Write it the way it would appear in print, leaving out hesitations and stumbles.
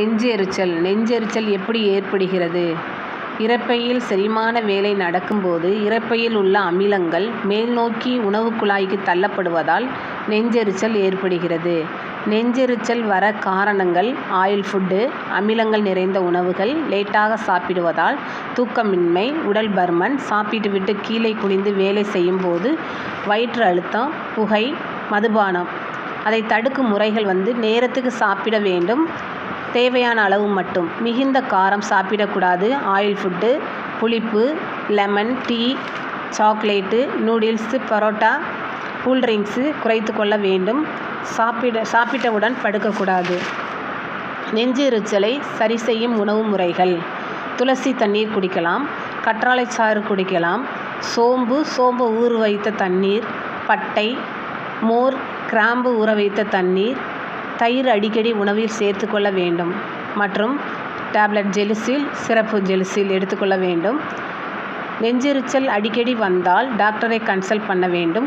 நெஞ்செரிச்சல் எப்படி ஏற்படுகிறது? இரைப்பையில் செரிமான வேலை நடக்கும்போது இரைப்பையில் உள்ள அமிலங்கள் மேல்நோக்கி உணவுக் குழாய்க்கு தள்ளப்படுவதால் நெஞ்செரிச்சல் ஏற்படுகிறது. நெஞ்செரிச்சல் வர காரணங்கள் ஆயில் ஃபுட்டு, அமிலங்கள் நிறைந்த உணவுகள், லேட்டாக சாப்பிடுவதால், தூக்கமின்மை, உடல் பருமன், சாப்பிட்டுவிட்டு கீழே குனிந்து வேலை செய்யும்போது வயிற்று அழுத்தம், புகை, மதுபானம். அதை தடுக்கும் முறைகள் நேரத்துக்கு சாப்பிட வேண்டும், தேவையான அளவு மட்டும். மிகுந்த காரம் சாப்பிடக்கூடாது. ஆயில் ஃபுட்டு, புளிப்பு, lemon, tea, chocolate, noodles, parotta, cool drinks குறைத்து கொள்ள வேண்டும். சாப்பிட்டவுடன் படுக்கக்கூடாது. நெஞ்செரிச்சலை சரி செய்யும் உணவு முறைகள்: துளசி தண்ணீர் குடிக்கலாம், கற்றாழைச்சாறு குடிக்கலாம், சோம்பு ஊற வைத்த தண்ணீர், பட்டை, மோர், கிராம்பு ஊற வைத்த தண்ணீர், தயிர் அடிக்கடி உணவில் சேர்த்துக்கொள்ள வேண்டும் மற்றும் டேப்லெட் ஜெலுசில், சிரப்பு ஜெலுசில் எடுத்துக்கொள்ள வேண்டும். நெஞ்செரிச்சல் அடிக்கடி வந்தால் டாக்டரை கன்சல்ட் பண்ண வேண்டும்.